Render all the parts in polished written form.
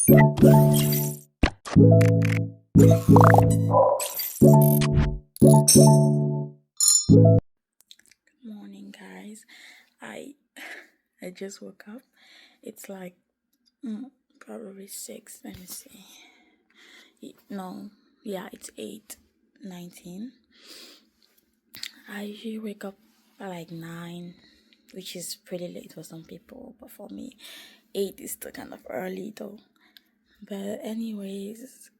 Morning, guys. I I just woke up. It's like probably 6. Let me see. No, yeah, it's 8:19. I usually wake up by like 9, which is pretty late for some people, but for me, 8 is still kind of early though. But anyways,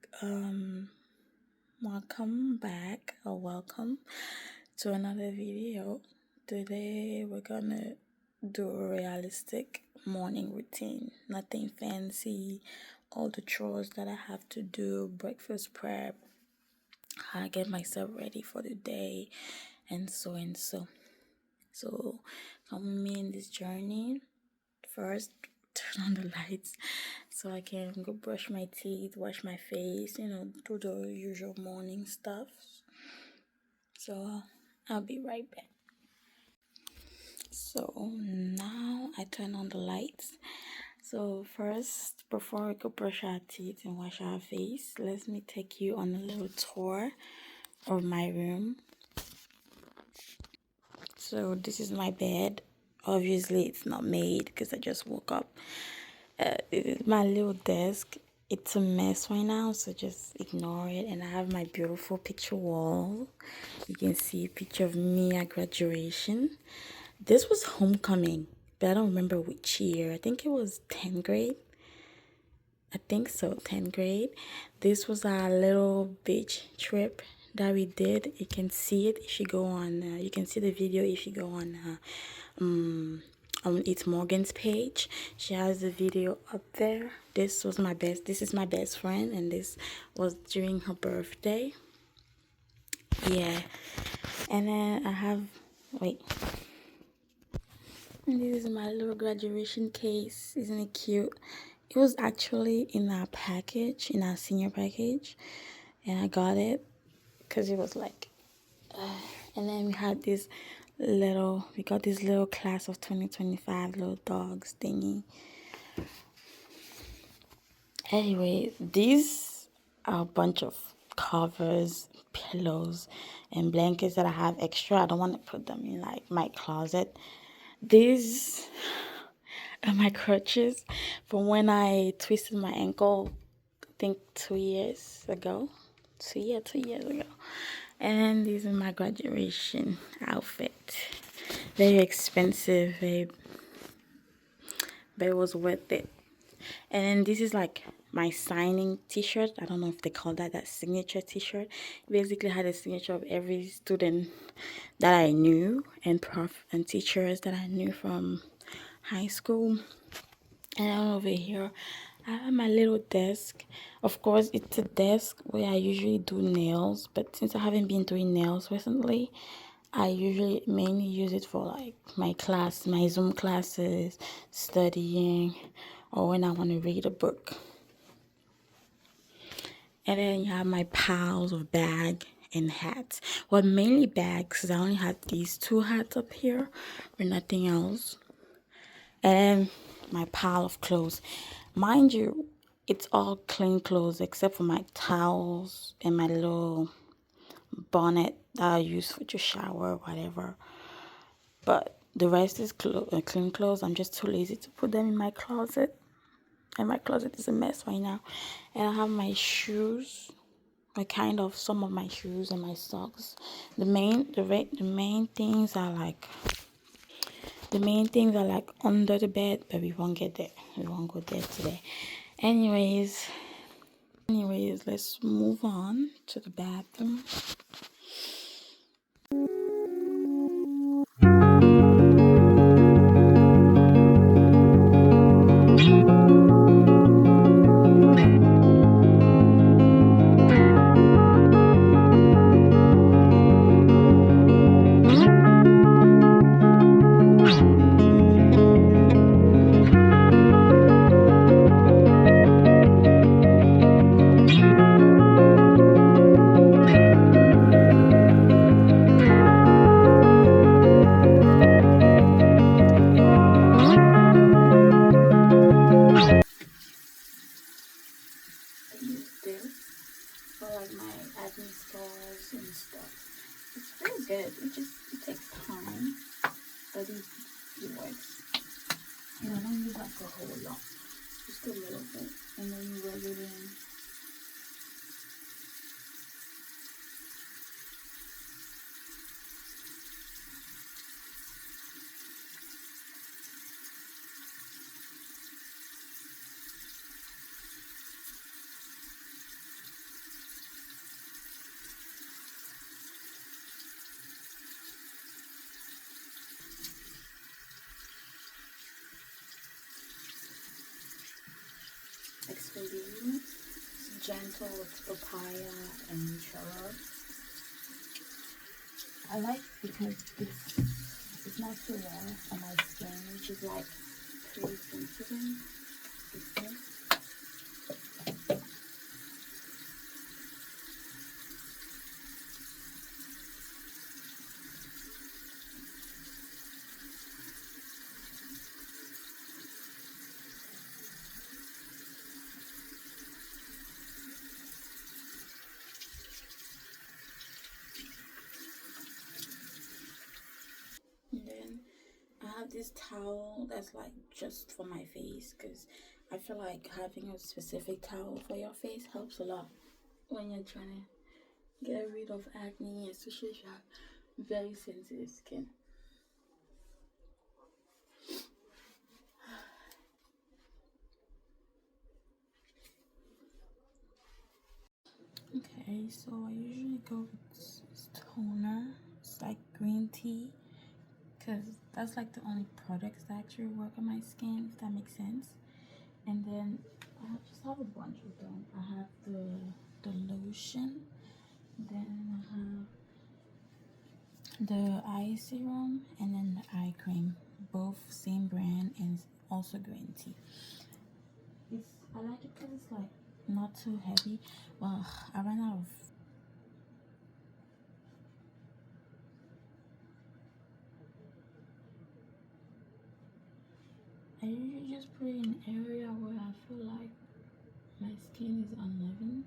welcome back or welcome to another video. Today we're gonna do a realistic morning routine. Nothing fancy. All the chores that I have to do, breakfast prep, I get myself ready for the day, and so and so. So come with me in this journey. First, turn on the lights so I can go brush my teeth, wash my face, do the usual morning stuff. So I'll be right back. So now I turn on the lights. So first, before we go brush our teeth and wash our face, let me take you on a little tour of my room. So this is my bed. Obviously it's not made because I just woke up. This is my little desk. It's a mess right now, so just ignore it. And I have my beautiful picture wall. You can see a picture of me at graduation. This was homecoming, but I don't remember which year. I think it was 10th grade. I think so, 10th grade. This was our little beach trip that we did. You can see it if you go on, you can see the video if you go on It's Morgan's page. She has the video up there. This is my best friend, and this was during her birthday. Yeah. And then I have, wait. And this is my little graduation case. Isn't it cute? It was actually in our package, in our senior package, and I got it because it was like, and then we got this little class of 2025 little dogs thingy. Anyway, these are a bunch of covers, pillows, and blankets that I have extra. I don't want to put them in like my closet. These are my crutches from when I twisted my ankle, I think 2 years ago. 2 years ago. And these are my graduation outfit. Very expensive, babe, but it was worth it. And then this is like my signing t-shirt. I don't know if they call that signature t-shirt. Basically had a signature of every student that I knew and prof and teachers that I knew from high school. And then over here I have my little desk. Of course, it's a desk where I usually do nails, but since I haven't been doing nails recently, I usually mainly use it for like my Zoom classes, studying, or when I want to read a book. And then you have my piles of bag and hats. Well, mainly bags, because I only had these 2 hats up here with nothing else. And my pile of clothes. Mind you, it's all clean clothes except for my towels and my little bonnet that I use for to shower or whatever. But the rest is clean clothes. I'm just too lazy to put them in my closet. And my closet is a mess right now. And I have my shoes. Some of my shoes and my socks. The main things are like under the bed, but we won't get there. We won't go there today. Anyways, let's move on to the bathroom. like a whole lot, just a little bit, and then you rub it in. Exfoliating. It's gentle with papaya and shallots. I like because it's not too raw on my skin, which is like pretty sensitive. And then I have this towel that's like just for my face, because I feel like having a specific towel for your face helps a lot when you're trying to get rid of acne, especially if you have very sensitive skin. Okay, so I usually go with toner. It's like green tea, because that's like the only products that actually work on my skin, if that makes sense. And then I just have a bunch of them. I have the lotion, then I have the eye serum, and then the eye cream. Both same brand and also green tea. I like it because it's like not too heavy. Well, I ran out of. I usually just put it in an area where I feel like my skin is uneven,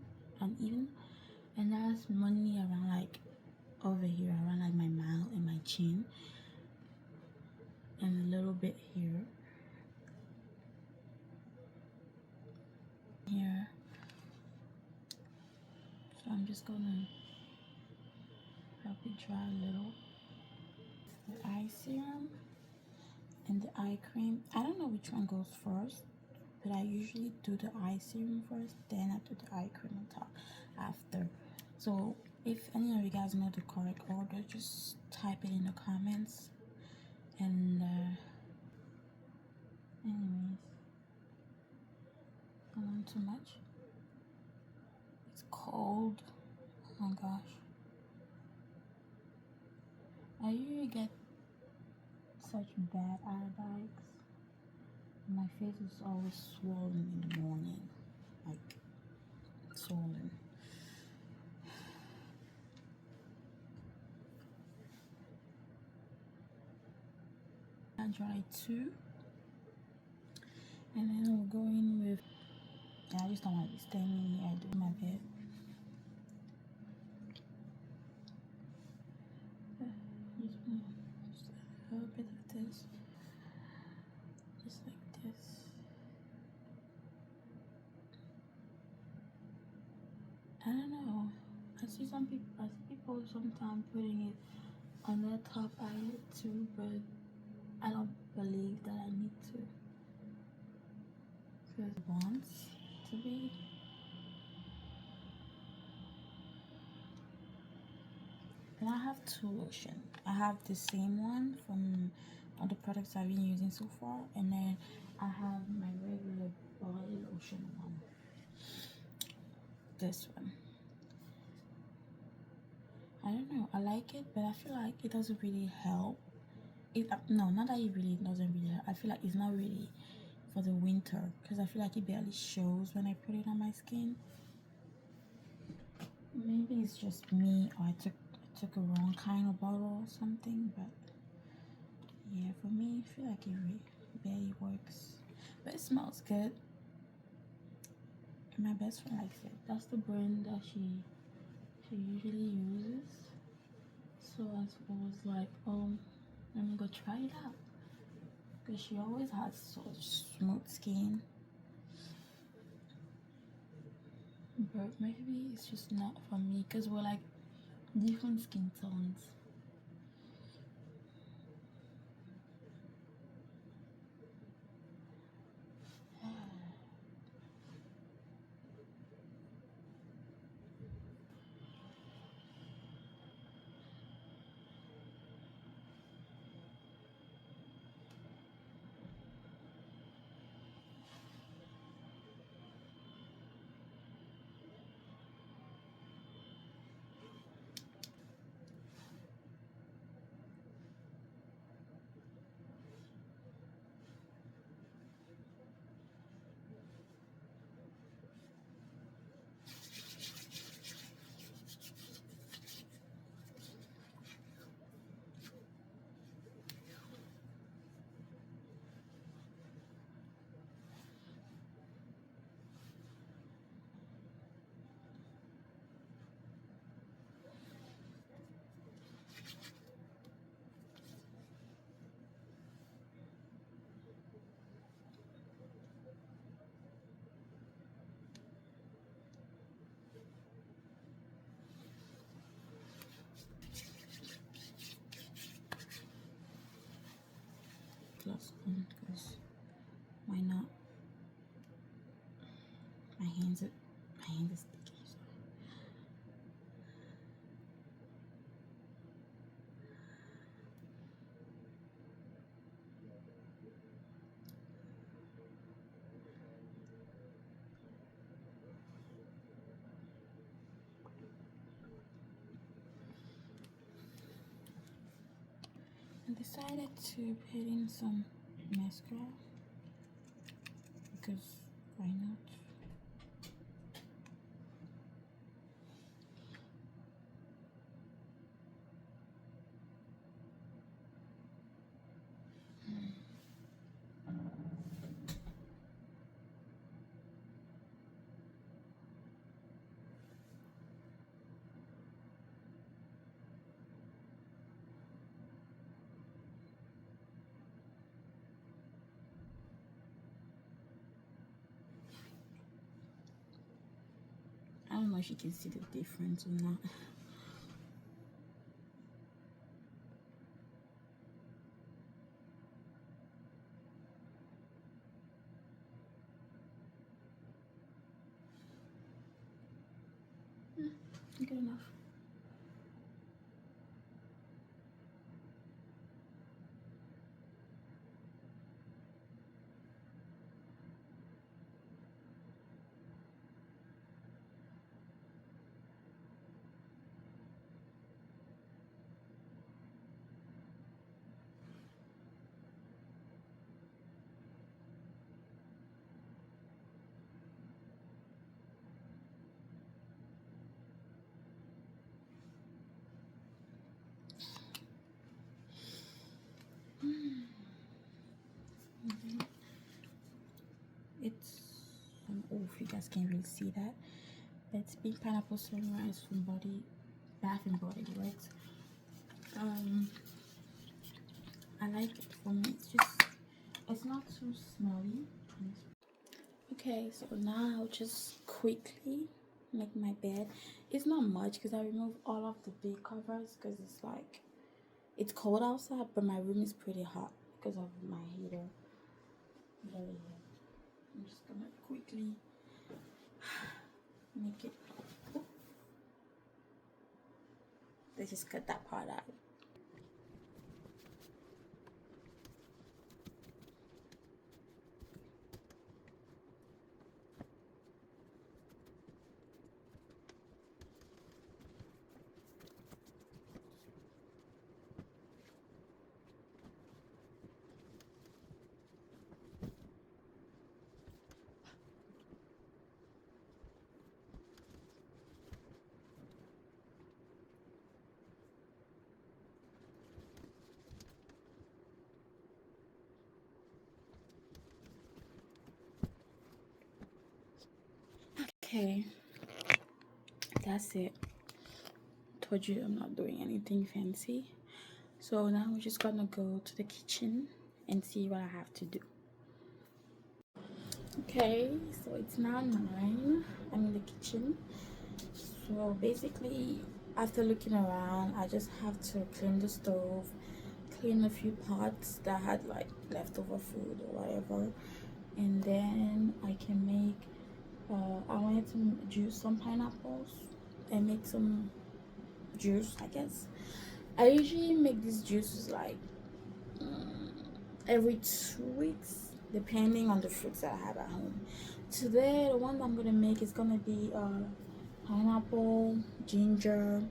and that's mainly around like over here, around like my mouth and my chin, and a little bit here. Here. So I'm just gonna help it dry a little. The eye serum and the eye cream. I don't know which one goes first, but I usually do the eye serum first, then I do the eye cream on top after. So if any of you guys know the correct order, just type it in the comments. And anyways, I don't want too much. It's cold. Oh my gosh. I usually get such bad eye bags. My face is always swollen in the morning, like swollen. I dry too, and then I'll go in with. I just don't want to be staying here. I do my bed. Just a little bit of this, just like this. I don't know. I see people sometimes putting it on their top eyelid too, but I don't believe that I need to. Because it wants to be. And I have two lotion. I have the same one from all the products I've been using so far, and then I have my regular body lotion one. This one. I don't know. I like it, but I feel like it doesn't really help. No, not that it really doesn't really help. I feel like it's not really for the winter, because I feel like it barely shows when I put it on my skin. Maybe it's just me, or I took a wrong kind of bottle or something, but yeah, for me, I feel like it barely works, but it smells good. And my best friend likes it. That's the brand that she usually uses. So I was like, let me go try it out. because she always has so smooth skin. But maybe it's just not for me because we're like different skin tones. Gloves on because why not? My hands are sticky. So. I decided to put in some mascara because why not? I don't know if you can see the difference or not. Good enough. It's oh, if you guys can't really see that, but it's Pink Pineapple Sunrise from Bath and Body Works. I like it. For me, it's not too smelly. Okay, so now I'll just quickly make my bed. It's not much because I removed all of the big covers because it's cold outside, but my room is pretty hot because of my heater. Very hot. I'm just gonna quickly make it. Let's just cut that part out. Okay, that's it. Told you I'm not doing anything fancy. So now we're just gonna go to the kitchen and see what I have to do. Okay, so it's now 9. I'm in the kitchen. So basically, after looking around, I just have to clean the stove, clean a few pots that had like leftover food or whatever, and then I can make. I wanted to juice some pineapples and make some juice, I guess. I usually make these juices like every 2 weeks, depending on the fruits that I have at home. Today, the one that I'm gonna make is gonna be pineapple, ginger,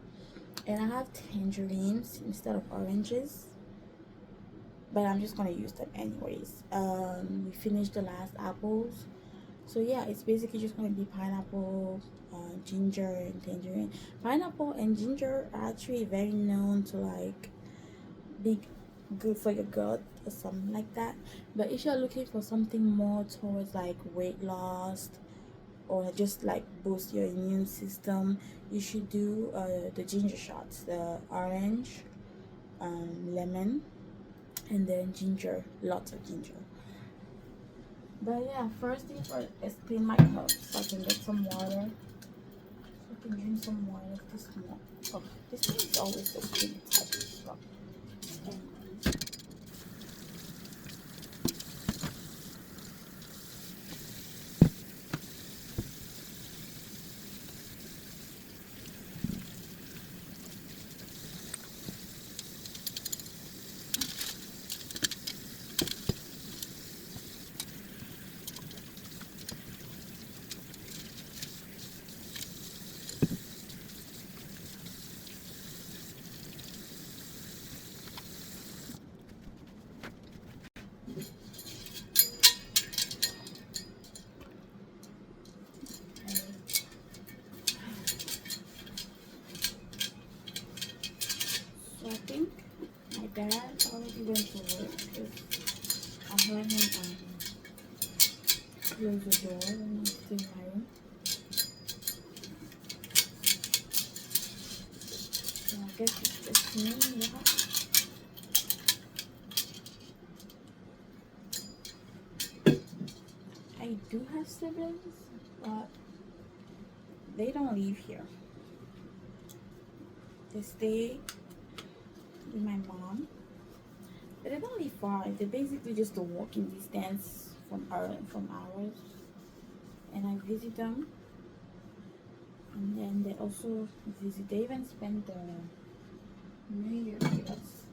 and I have tangerines instead of oranges, but I'm just gonna use them anyways. We finished the last apples, so yeah, it's basically just gonna be pineapple, ginger, and tangerine. Pineapple and ginger are actually very known to like be good for your gut or something like that. But if you're looking for something more towards like weight loss or just like boost your immune system, you should do the ginger shots, the orange, lemon, and then ginger, lots of ginger. But yeah, first thing first is clean my cup so I can get some water. So I can drink some water. This one, oh, this one is always so pretty tight. So, so I think my dad already went to work because I heard him close the door when I was in my room. So I guess it's just me in the house. I do have siblings, but they don't live here. They stay with my mom, but they don't live far. They're basically just a walking distance from ours, and I visit them. And then they also visit. They even spend the New Year with us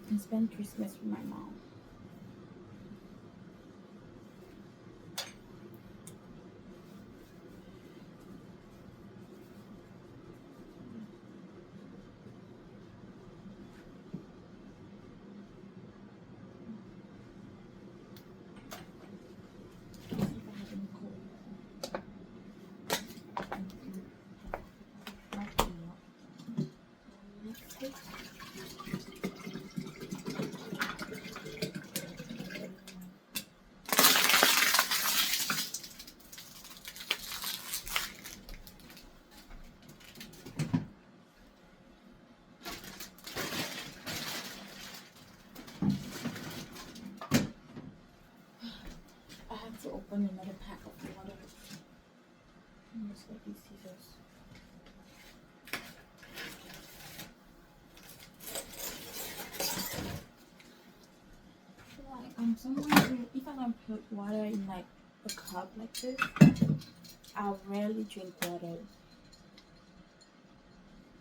and spend Christmas with my mom. Let's see if I have any cold. Next week. I have to open another pack of water. Just like these scissors. Like if I don't put water in like a cup like this, I rarely drink water.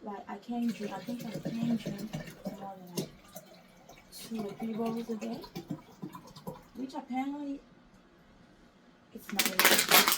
Like I can't drink. I think I can drink more than like 2 or 3 bowls a day, which apparently it's not enough.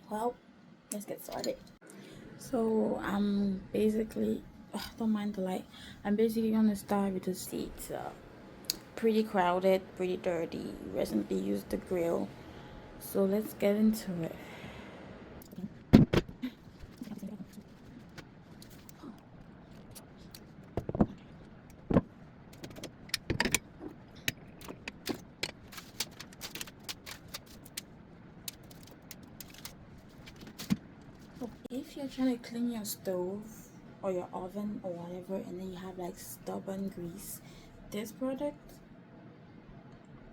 Well, let's get started. So I'm basically, don't mind the light. I'm basically gonna start with the seats. Pretty crowded, pretty dirty. Recently used the grill. So let's get into it. So if you're trying to clean your stove or your oven or whatever, and then you have like stubborn grease, this product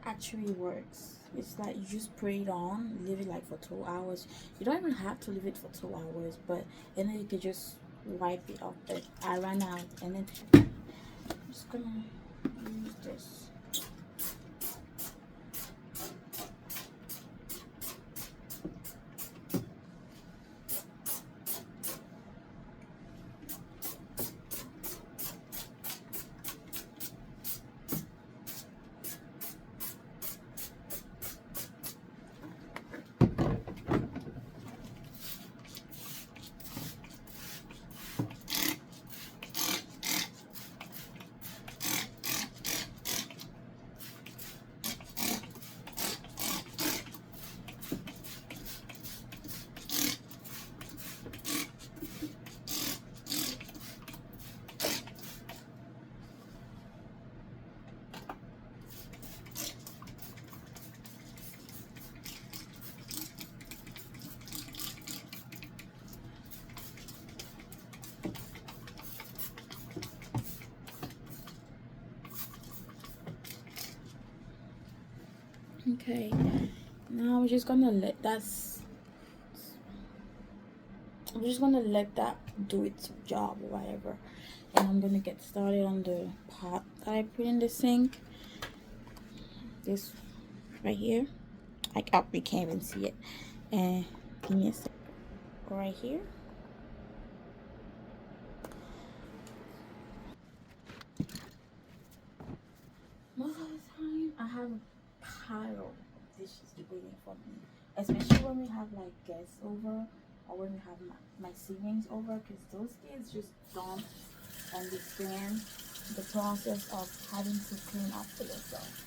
actually works. It's like you just spray it on, leave it like for 2 hours. You don't even have to leave it for 2 hours, but and then you can just wipe it off. But I ran out, and then I'm just gonna use this. Okay, now we're just gonna let that's. I'm just gonna let that do its job or whatever, and I'm gonna get started on the pot that I put in the sink. This right here. Like you can't even see it. And give me a sec. Right here. Most of the time, I have a pile of dishes waiting for me, especially when we have like guests over or when we have my siblings over, because those kids just don't understand the process of having to clean up for yourself.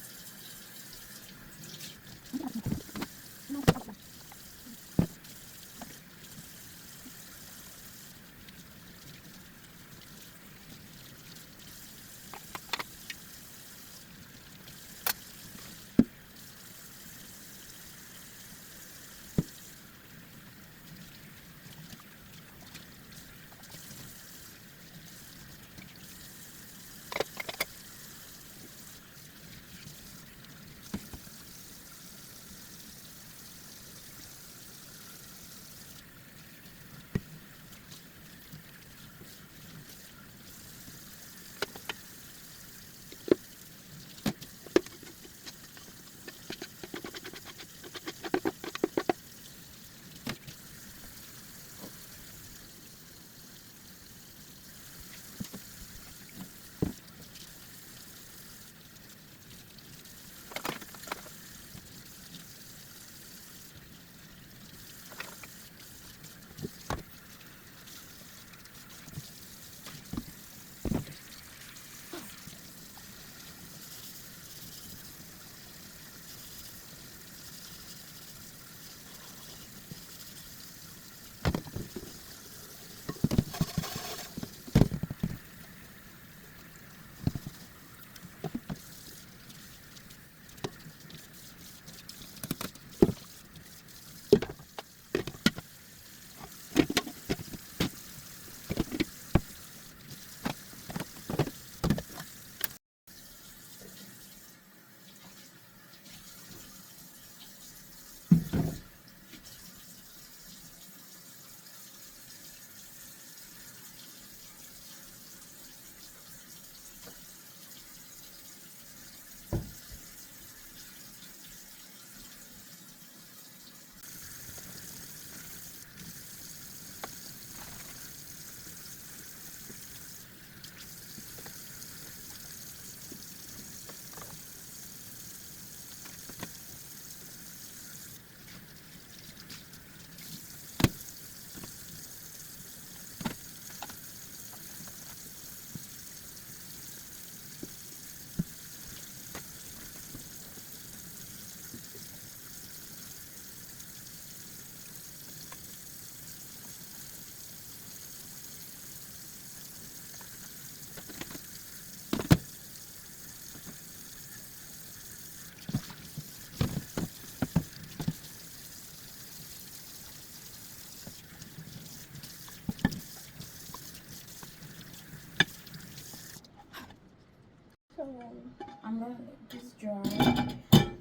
I'm gonna let this dry,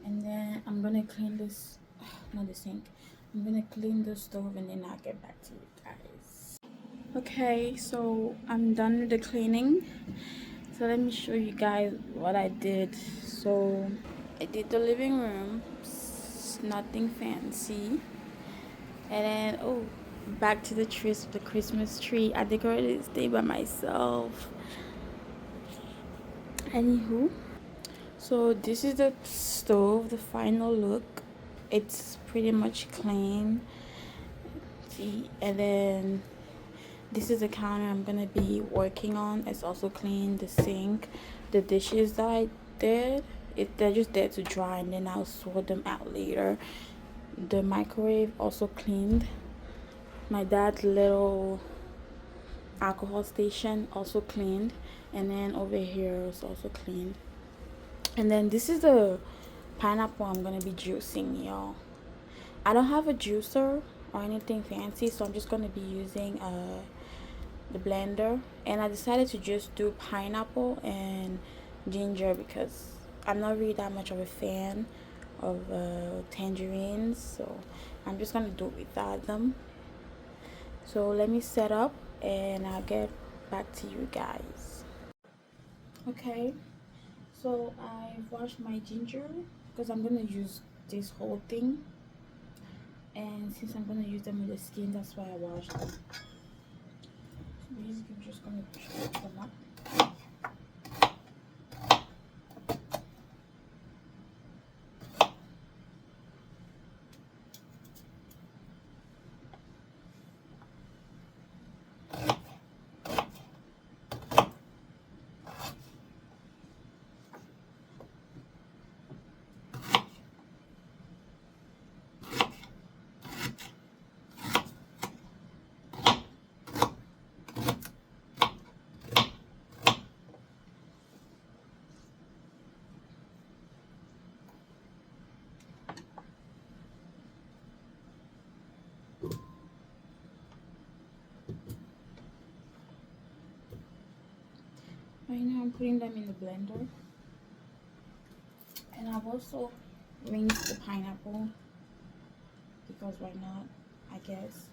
and then I'm gonna clean this, not the sink. I'm gonna clean the stove, and then I'll get back to you guys. Okay, so I'm done with the cleaning. So let me show you guys what I did. So I did the living room, nothing fancy. And then, oh, back to the trees, the Christmas tree. I decorated this day by myself. Anywho, so this is the stove, the final look. It's pretty much clean. See, and then this is the counter I'm gonna be working on. It's also clean. The sink, the dishes that I did, they're just there to dry, and then I'll sort them out later. The microwave also cleaned. My dad's little alcohol station also cleaned, and then over here is also cleaned. And then this is the pineapple I'm gonna be juicing, y'all. I don't have a juicer or anything fancy, so I'm just gonna be using the blender, and I decided to just do pineapple and ginger because I'm not really that much of a fan of tangerines, so I'm just gonna do it without them. So let me set up and I'll get back to you guys. Okay, so I've washed my ginger because I'm gonna use this whole thing, and since I'm gonna use them with the skin, that's why I washed them. So basically I'm just gonna chop them up. Right now I'm putting them in the blender, and I've also rinsed the pineapple because why not, I guess.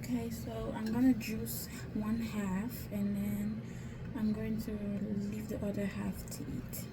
Okay, so I'm gonna juice one half, and then I'm going to leave the other half to eat.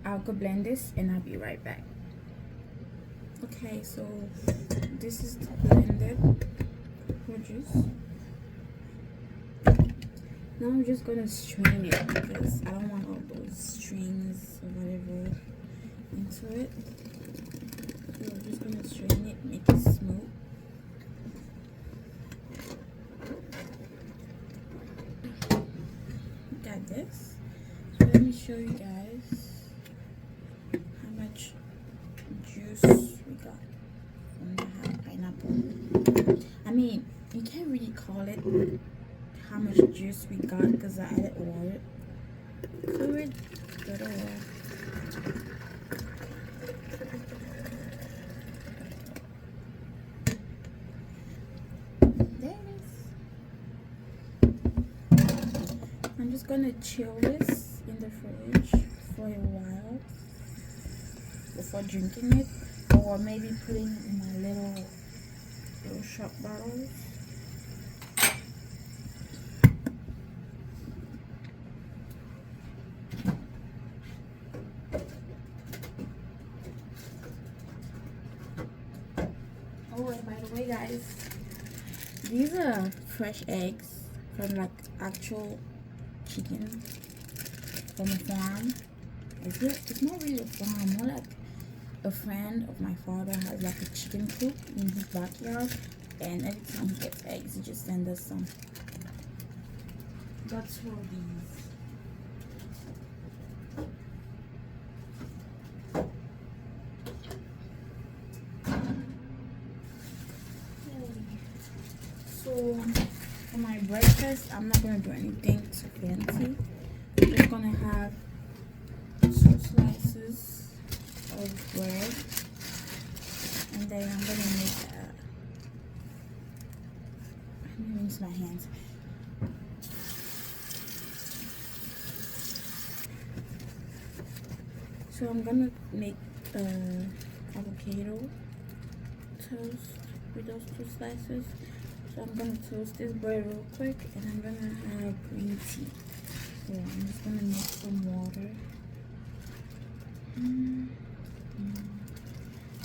I'll go blend this and I'll be right back. Okay, so this is the blended fruit juice. Now I'm just gonna strain it because I don't want all those strings or whatever into it. So I'm just gonna strain it, make it smooth. Got this. So let me show you guys how much juice we got from the pineapple. I mean, you can't really call it how much juice we got because I added water to it. But oh well. There it is. I'm just gonna chill this in the fridge for a while before drinking it, or maybe putting it in my little shot bottles. Oh, and by the way, guys, these are fresh eggs from like actual chicken from a farm. It's not really a farm, more like a friend of my father has like a chicken coop in his backyard, and every time he gets eggs, he just sends us some. That's for these. So for my breakfast, I'm not gonna do anything too fancy. I'm just gonna have 2 slices of bread, and then I'm gonna make let me rinse my hands. So I'm gonna make avocado toast with those 2 slices. So I'm gonna toast this bread real quick, and I'm gonna have green tea. So I'm just gonna make some water.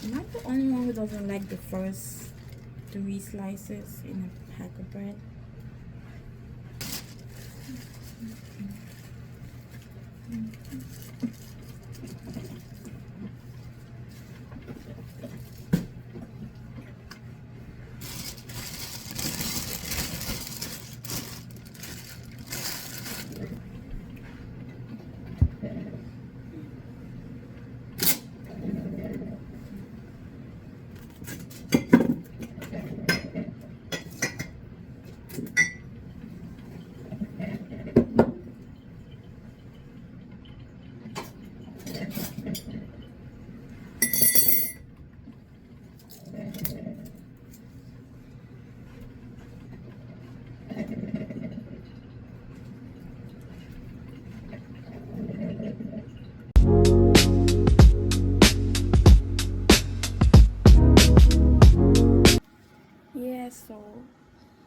Am I the only one who doesn't like the first 3 slices in a pack of bread? Yeah, so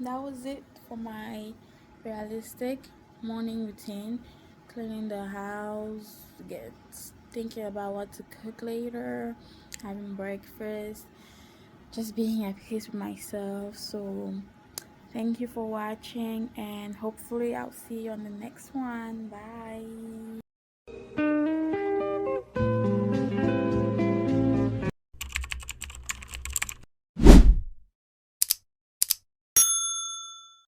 that was it for my realistic morning routine. Cleaning the house, thinking about what to cook later, having breakfast, just being at peace with myself. So thank you for watching, and hopefully I'll see you on the next one. Bye.